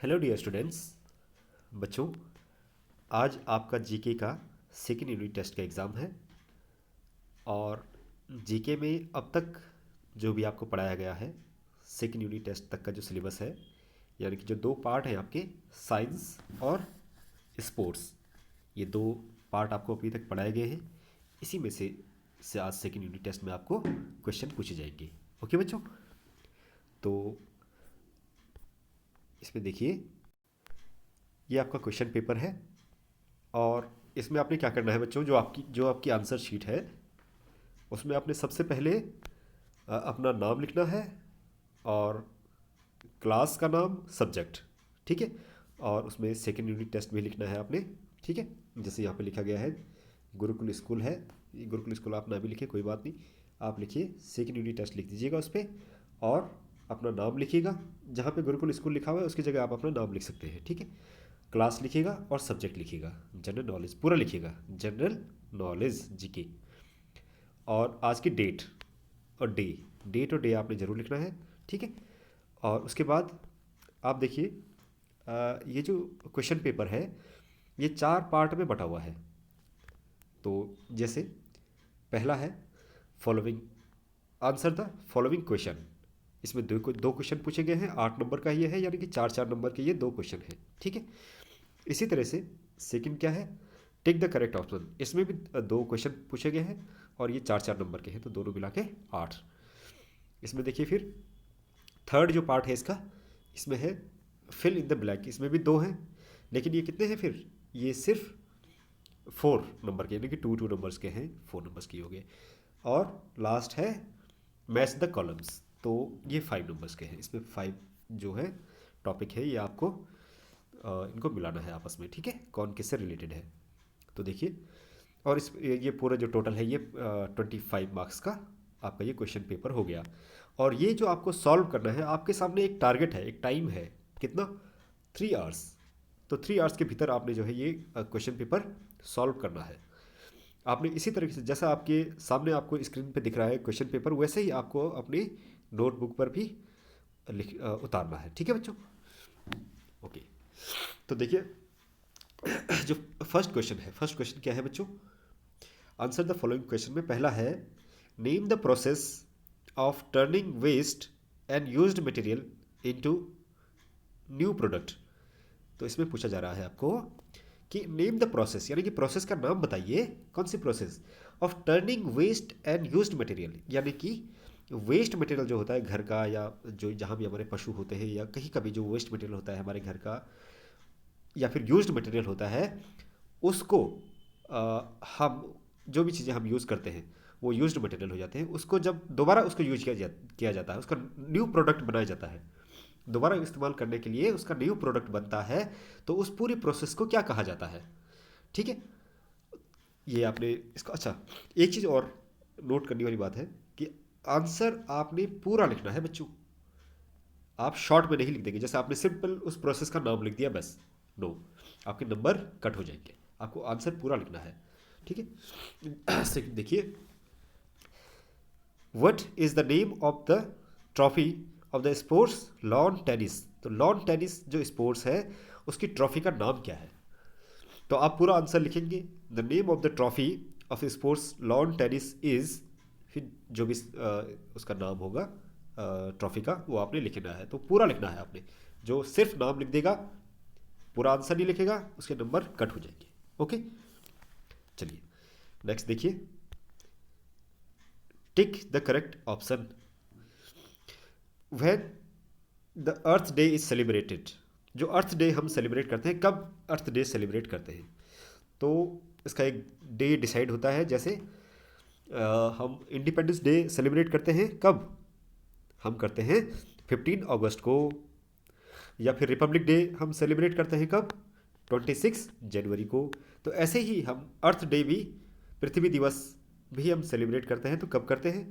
Hello dear students. बच्चों, आज आपका जीके का सेकेंड यूनिट टेस्ट का एग्ज़ाम है। और जीके में अब तक जो भी आपको पढ़ाया गया है, सेकेंड यूनिट टेस्ट तक का जो सिलेबस है, यानी कि जो दो पार्ट हैं आपके, साइंस और स्पोर्ट्स, ये दो पार्ट आपको अभी तक पढ़ाए गए हैं। इसी में से आज सेकेंड यूनिट टेस्ट में आपको क्वेश्चन पूछे जाएंगे। ओके बच्चों, तो इसमें देखिए, ये आपका क्वेश्चन पेपर है। और इसमें आपने क्या करना है बच्चों, जो आपकी आंसर शीट है उसमें आपने सबसे पहले अपना नाम लिखना है, और क्लास का नाम, सब्जेक्ट, ठीक है। और उसमें सेकेंड यूनिट टेस्ट भी लिखना है आपने, ठीक है। जैसे यहाँ पे लिखा गया है गुरुकुल स्कूल है, ये गुरुकुल स्कूल आप ना भी लिखिए, कोई बात नहीं। आप लिखिए सेकेंड यूनिट टेस्ट लिख दीजिएगा उस पर, और अपना नाम लिखिएगा। जहाँ पे गुरुकुल स्कूल लिखा हुआ है उसकी जगह आप अपना नाम लिख सकते हैं, ठीक है। क्लास लिखिएगा और सब्जेक्ट लिखिएगा, जनरल नॉलेज पूरा लिखिएगा, जनरल नॉलेज जीके। और आज की डेट और डे, डेट और डे आपने ज़रूर लिखना है, ठीक है। और उसके बाद आप देखिए, ये जो क्वेश्चन पेपर है ये चार पार्ट में बटा हुआ है। तो जैसे पहला है following, answer the following question. इसमें दो क्वेश्चन पूछे गए हैं, 8 नंबर का ये है, यानी कि चार चार नंबर के ये दो क्वेश्चन हैं, ठीक है। इसी तरह से सेकंड क्या है, टिक द करेक्ट ऑप्शन। इसमें भी दो क्वेश्चन पूछे गए हैं, और ये चार चार नंबर के हैं, तो दोनों मिला के 8। इसमें देखिए फिर थर्ड जो पार्ट है इसका, इसमें है फिल इन द ब्लैंक। इसमें भी दो हैं, लेकिन ये कितने हैं फिर, ये सिर्फ 4 नंबर के, यानी कि टू टू नंबर्स के हैं, 4 नंबर्स के हो गए। और लास्ट है मैच द कॉलम्स, तो ये 5 नंबर्स के हैं। इसमें 5 जो है टॉपिक है, ये आपको इनको मिलाना है आपस में, ठीक है, कौन किससे रिलेटेड है। तो देखिए, और इस ये पूरा जो टोटल है ये 25 मार्क्स का आपका ये क्वेश्चन पेपर हो गया। और ये जो आपको सॉल्व करना है, आपके सामने एक टारगेट है, एक टाइम है, कितना, 3 आवर्स। तो 3 आवर्स के भीतर आपने जो है ये क्वेश्चन पेपर सॉल्व करना है। आपने इसी तरीके से, जैसा आपके सामने आपको स्क्रीन पे दिख रहा है क्वेश्चन पेपर, वैसे ही आपको अपनी नोटबुक पर भी उतारना है, ठीक है बच्चों। ओके, तो देखिए जो फर्स्ट क्वेश्चन है, फर्स्ट क्वेश्चन क्या है बच्चों, आंसर द फॉलोइंग क्वेश्चन में पहला है name the process of turning waste and used material into new product. तो इसमें पूछा जा रहा है आपको कि नेम द प्रोसेस, यानी कि प्रोसेस का नाम बताइए, कौन सी process of turning waste and used material, यानी कि वेस्ट मटेरियल जो होता है घर का, या जो जहाँ भी हमारे पशु होते हैं, या कहीं का भी जो वेस्ट मटेरियल होता है हमारे घर का, या फिर यूज्ड मटेरियल होता है, उसको हम जो भी चीज़ें हम यूज़ करते हैं वो यूज्ड मटेरियल हो जाते हैं। उसको जब दोबारा उसको यूज किया जाता है, उसका न्यू प्रोडक्ट बनाया जाता है, दोबारा इस्तेमाल करने के लिए उसका न्यू प्रोडक्ट बनता है, तो उस पूरी प्रोसेस को क्या कहा जाता है, ठीक है। ये आपने इसका, अच्छा, एक चीज़ और नोट करने वाली बात है कि आंसर आपने पूरा लिखना है बच्चों। आप शॉर्ट में नहीं लिख देंगे, जैसे आपने सिंपल उस प्रोसेस का नाम लिख दिया बस, नो, आपके नंबर कट हो जाएंगे। आपको आंसर पूरा लिखना है, ठीक है। सेकंड देखिए, what is the name of the trophy of the sports lawn tennis. तो लॉन टेनिस जो स्पोर्ट्स है उसकी ट्रॉफी का नाम क्या है। तो आप पूरा आंसर लिखेंगे, the name of the trophy of sports lawn tennis is, फिर जो भी उसका नाम होगा ट्रॉफी का, वो आपने लिखना है। तो पूरा लिखना है आपने, जो सिर्फ नाम लिख देगा, पूरा आंसर नहीं लिखेगा, उसके नंबर कट हो जाएंगे। ओके, चलिए नेक्स्ट देखिए, tick the correct option. When the earth day is celebrated, जो अर्थ डे हम सेलिब्रेट करते हैं, कब अर्थ डे सेलिब्रेट करते हैं, तो इसका एक डे डिसाइड होता है। जैसे हम इंडिपेंडेंस डे सेलिब्रेट करते हैं कब, हम करते हैं 15 अगस्त को। या फिर रिपब्लिक डे हम सेलिब्रेट करते हैं कब, 26 जनवरी को। तो ऐसे ही हम अर्थ डे भी, पृथ्वी दिवस भी हम सेलिब्रेट करते हैं, तो कब करते हैं।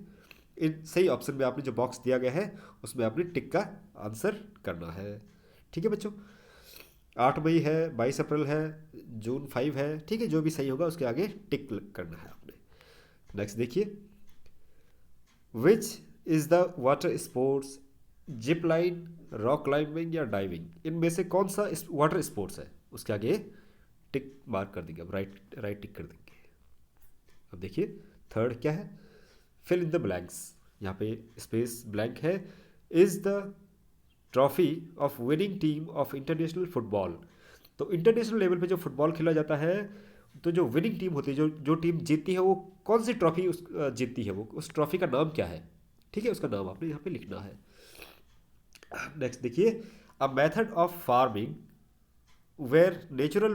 इन सही ऑप्शन में आपने जो बॉक्स दिया गया है उसमें आपने टिक का आंसर करना है, ठीक है बच्चों। 8 मई है, 22 अप्रैल है, जून 5 है, ठीक है, जो भी सही होगा उसके आगे टिक करना है आपने। नेक्स्ट देखिए, which is the water sports zip line, rock climbing या डाइविंग, इनमें से कौन सा वाटर स्पोर्ट्स है? उसके आगे टिक मार्क कर देंगे, अब राइट राइट टिक कर देंगे। अब देखिए थर्ड क्या है, फिल इन द ब्लैंक्स, यहाँ पे स्पेस ब्लैंक है। Is the trophy of winning team of international football. तो इंटरनेशनल लेवल पे जो फुटबॉल खेला जाता है, तो जो विनिंग टीम होती है, जो जो टीम जीतती है, वो कौन सी ट्रॉफी जीतती है, वो उस ट्रॉफी का नाम क्या है? ठीक है, उसका नाम आपने यहाँ पे लिखना है। नेक्स्ट देखिए, a method of farming where natural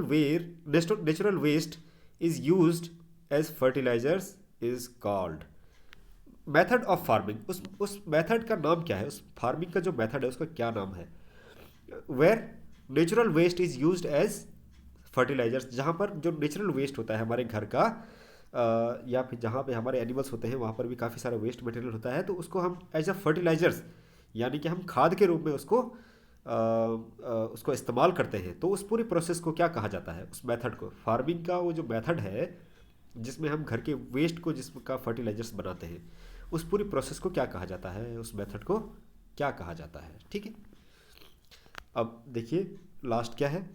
waste is used as fertilizers is called। Method of farming, उस मेथड का नाम क्या है? उस फार्मिंग का जो मेथड है उसका क्या नाम है? Where natural waste is used as fertilisers, जहाँ पर जो नेचुरल वेस्ट होता है हमारे घर का, या फिर जहाँ पे हमारे एनिमल्स होते हैं वहाँ पर भी काफ़ी सारा वेस्ट मटेरियल होता है, तो उसको हम एज अ फर्टिलाइजर्स, यानी कि हम खाद के रूप में उसको इस्तेमाल करते हैं। तो उस पूरी प्रोसेस को क्या कहा जाता है? उस मेथड को, फार्मिंग का वो जो मेथड है जिसमें हम घर के वेस्ट को जिसका फर्टिलाइजर्स बनाते हैं, उस पूरी प्रोसेस को क्या कहा जाता है? उस मेथड को क्या कहा जाता है? ठीक है। अब देखिए लास्ट क्या है,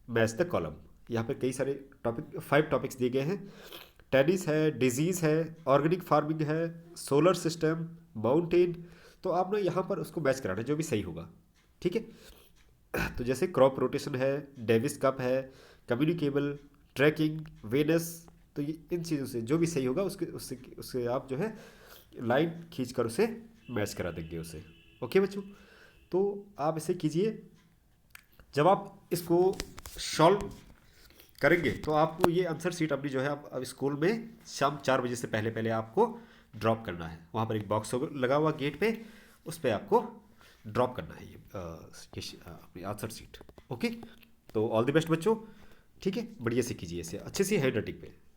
मैच द कॉलम। यहाँ पे कई सारे टॉपिक, 5 टॉपिक्स दिए गए हैं। टेनिस है, डिजीज़ है, ऑर्गेनिक फार्मिंग है, सोलर सिस्टम, माउंटेन। तो आपने यहाँ पर उसको मैच कराना है जो भी सही होगा। ठीक है। तो जैसे क्रॉप रोटेशन है, डेविस कप है, कम्युनिकेबल, ट्रैकिंग, वेनस, तो ये इन चीज़ों से जो भी सही होगा उसके उससे उससे आप जो है लाइन खींच कर उसे मैच करा देंगे उसे। ओके बच्चों, तो आप इसे कीजिए। जब आप इसको सॉल्व करेंगे तो आपको ये आंसर शीट अपनी जो है आप अब स्कूल में शाम 4 बजे से पहले पहले आपको ड्रॉप करना है। वहाँ पर एक बॉक्स लगा हुआ गेट पे, उस पर आपको ड्रॉप करना है ये अपनी आंसर शीट। ओके, तो ऑल द बेस्ट बच्चों। ठीक है, बढ़िया से कीजिए इसे, अच्छे से हैंड राइटिंग पे।